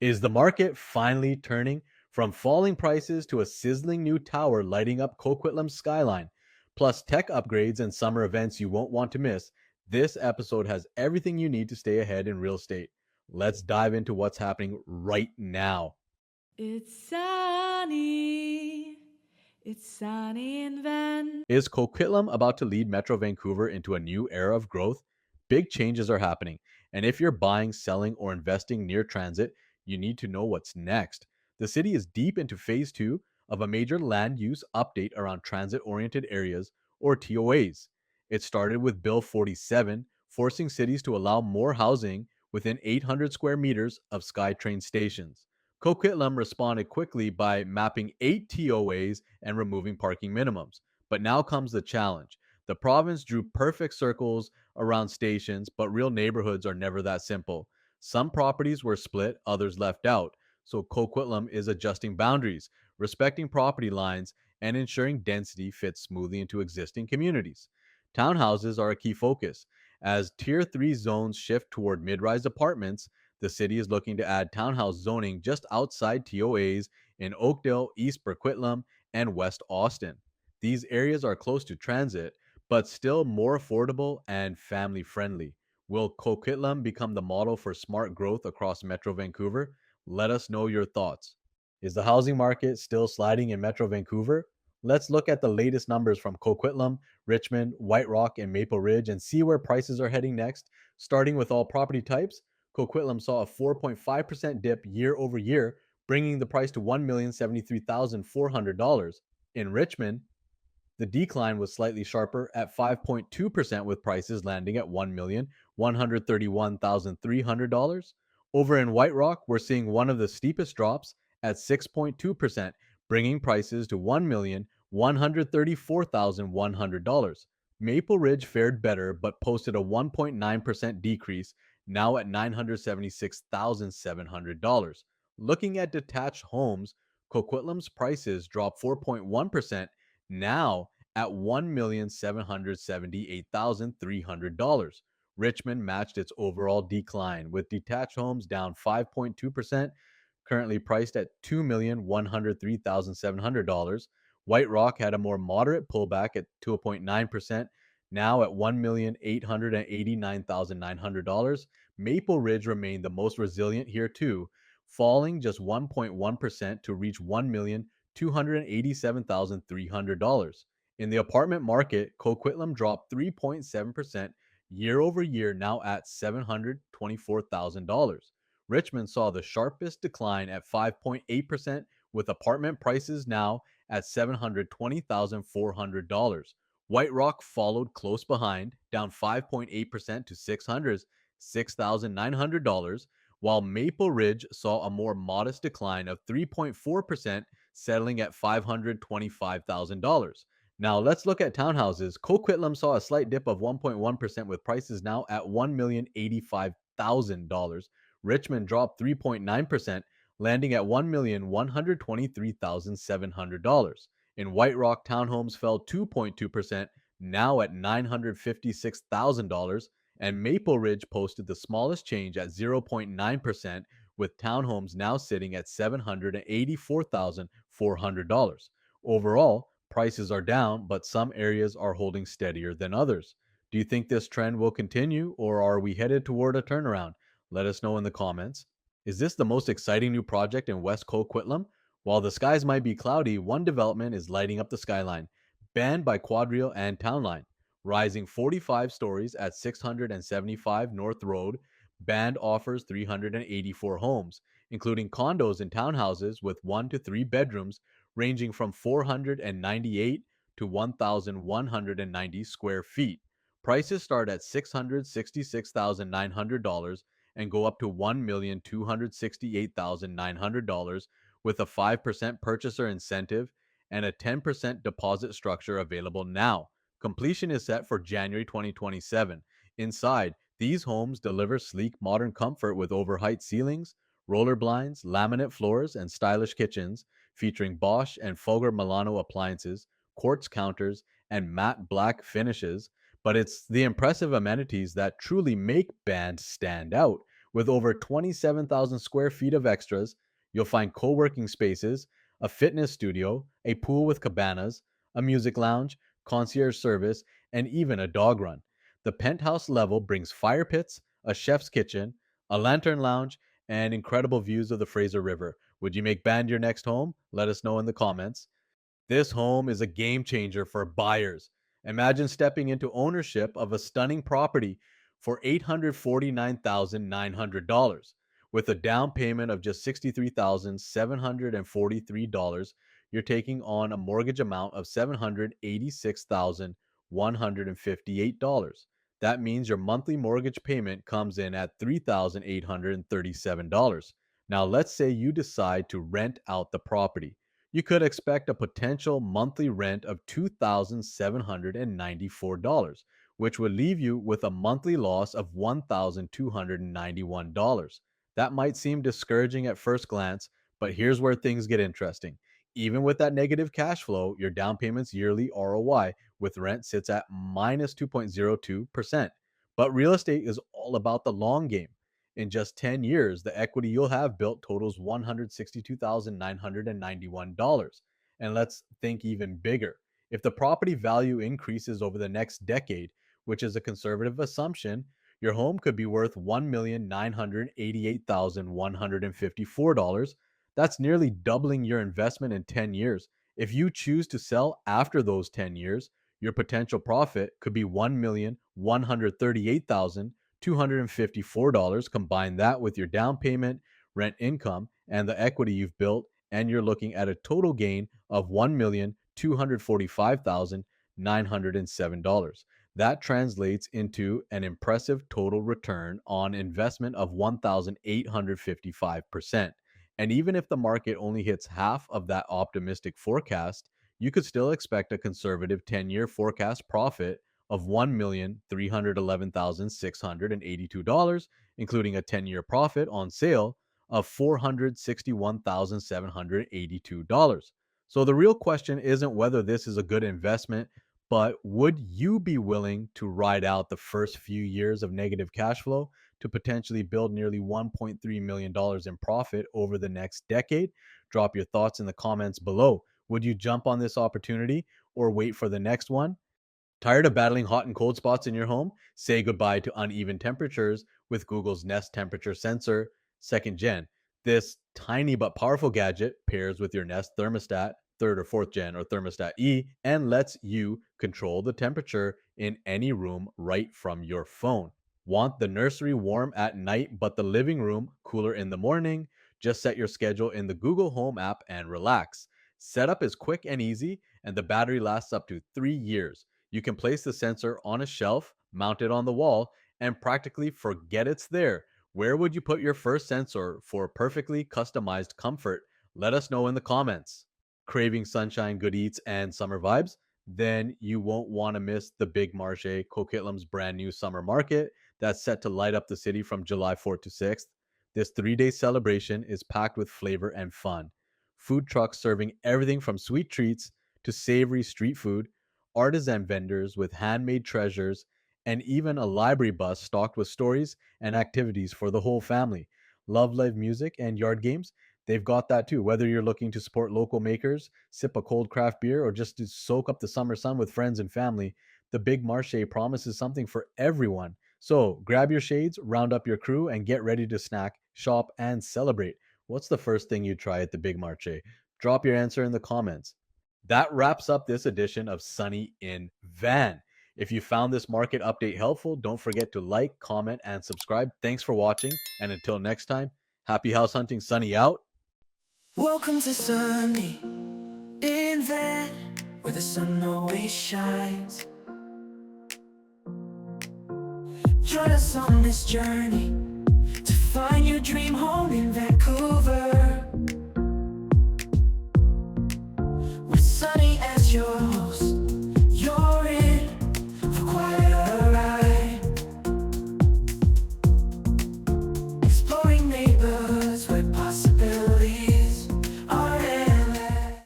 Is the market finally turning from falling prices to a sizzling new tower lighting up Coquitlam's skyline? Plus tech upgrades and summer events you won't want to miss. This episode has everything you need to stay ahead in real estate. Let's dive into what's happening right now. It's sunny. It's sunny in Van. Is Coquitlam about to lead Metro Vancouver into a new era of growth? Big changes are happening, and if you're buying, selling, or investing near transit, you need to know what's next. The city is deep into phase two of a major land use update around transit oriented areas, or TOAs. It started with Bill 47, forcing cities to allow more housing within 800 square meters of SkyTrain stations. Coquitlam responded quickly by mapping 8 TOAs and removing parking minimums. But now comes the challenge. The province drew perfect circles around stations, but real neighborhoods are never that simple. Some properties were split, others left out. So Coquitlam is adjusting boundaries, respecting property lines, and ensuring density fits smoothly into existing communities. Townhouses are a key focus. As Tier 3 zones shift toward mid rise apartments, the city is looking to add townhouse zoning just outside TOAs in Oakdale, East Burquitlam, and West Austin. These areas are close to transit, but still more affordable and family friendly. Will Coquitlam become the model for smart growth across Metro Vancouver? Let us know your thoughts. Is the housing market still sliding in Metro Vancouver? Let's look at the latest numbers from Coquitlam, Richmond, White Rock, and Maple Ridge and see where prices are heading next. Starting with all property types, Coquitlam saw a 4.5% dip year over year, bringing the price to $1,073,400. In Richmond, the decline was slightly sharper at 5.2%, with prices landing at $1,131,300. Over in White Rock, we're seeing one of the steepest drops at 6.2%, bringing prices to $1,134,100. Maple Ridge fared better but posted a 1.9% decrease, now at $976,700. Looking at detached homes, Coquitlam's prices dropped 4.1%, now at $1,778,300. Richmond matched its overall decline, with detached homes down 5.2%, currently priced at $2,103,700. White Rock had a more moderate pullback at 2.9%, now at $1,889,900. Maple Ridge remained the most resilient here too, falling just 1.1% to reach $1,287,300. In the apartment market, Coquitlam dropped 3.7% year over year, now at $724,000. Richmond saw the sharpest decline at 5.8%, with apartment prices now at $720,400. White Rock followed close behind, down 5.8% to $606,900, while Maple Ridge saw a more modest decline of 3.4%, settling at $525,000. Now let's look at townhouses. Coquitlam saw a slight dip of 1.1%, with prices now at $1,085,000. Richmond dropped 3.9%, landing at $1,123,700. In White Rock, townhomes fell 2.2%, now at $956,000, and Maple Ridge posted the smallest change at 0.9%, with townhomes now sitting at $784,400. Overall, prices are down, but some areas are holding steadier than others. Do you think this trend will continue, or are we headed toward a turnaround? Let us know in the comments. Is this the most exciting new project in West Coquitlam? While the skies might be cloudy, one development is lighting up the skyline, banned by QuadReal and Townline. Rising 45 stories at 675 North Road, Band offers 384 homes, including condos and townhouses with 1 to 3 bedrooms ranging from 498 to 1,190 square feet. Prices start at $666,900 and go up to $1,268,900, with a 5% purchaser incentive and a 10% deposit structure available now. Completion is set for January 2027. Inside, these homes deliver sleek modern comfort with overheight ceilings, roller blinds, laminate floors, and stylish kitchens, featuring Bosch and Fogger Milano appliances, quartz counters, and matte black finishes. But it's the impressive amenities that truly make Band stand out, With over 27,000 square feet of extras, you'll find co working spaces, a fitness studio, a pool with cabanas, a music lounge, concierge service, and even a dog run. The penthouse level brings fire pits, a chef's kitchen, a lantern lounge, and incredible views of the Fraser River. Would you make Band your next home? Let us know in the comments. This home is a game changer for buyers. Imagine stepping into ownership of a stunning property for $849,900. With a down payment of just $63,743, you're taking on a mortgage amount of $786,158. That means your monthly mortgage payment comes in at $3,837. Now, let's say you decide to rent out the property. You could expect a potential monthly rent of $2,794, which would leave you with a monthly loss of $1,291. That might seem discouraging at first glance, but here's where things get interesting. Even with that negative cash flow, your down payment's yearly ROI with rent sits at minus 2.02%. But real estate is all about the long game. In just 10 years, the equity you'll have built totals $162,991. And let's think even bigger. If the property value increases over the next decade, which is a conservative assumption, your home could be worth $1,988,154. That's nearly doubling your investment in 10 years. If you choose to sell after those 10 years, your potential profit could be $1,138,254. Combine that with your down payment, rent income, and the equity you've built, and you're looking at a total gain of $1,245,907. That translates into an impressive total return on investment of 1,855%. And even if the market only hits half of that optimistic forecast, you could still expect a conservative 10-year forecast profit of $1,311,682, including a 10-year profit on sale of $461,782. So the real question isn't whether this is a good investment, but would you be willing to ride out the first few years of negative cash flow to potentially build nearly $1.3 million in profit over the next decade? Drop your thoughts in the comments below. Would you jump on this opportunity or wait for the next one? Tired of battling hot and cold spots in your home? Say goodbye to uneven temperatures with Google's Nest Temperature Sensor 2nd Gen. This tiny but powerful gadget pairs with your Nest thermostat 3rd or 4th Gen or Thermostat E and lets you control the temperature in any room right from your phone. Want the nursery warm at night but the living room cooler in the morning? Just set your schedule in the Google Home app and relax. Setup is quick and easy, and the battery lasts up to 3 years. You can place the sensor on a shelf, mount it on the wall, and practically forget it's there. Where would you put your first sensor for perfectly customized comfort? Let us know in the comments. Craving sunshine, good eats, and summer vibes? Then you won't want to miss the big Marché, Coquitlam's brand new summer market that's set to light up the city from July 4th to 6th. This 3 day celebration is packed with flavor and fun. Food trucks serving everything from sweet treats to savory street food, artisan vendors with handmade treasures, and even a library bus stocked with stories and activities for the whole family. Love live music and yard games? They've got that too. Whether you're looking to support local makers, sip a cold craft beer, or just to soak up the summer sun with friends and family, the Big Marché promises something for everyone. So grab your shades, round up your crew, and get ready to snack, shop, and celebrate. What's the first thing you try at the Big Marché? Drop your answer in the comments. That wraps up this edition of Sunny in Van. If you found this market update helpful, don't forget to like, comment, and subscribe. Thanks for watching, and until next time, happy house hunting, Sunny out. Welcome to Sunny in Van, where the sun always shines. Join us on this journey to find your dream home in Vancouver.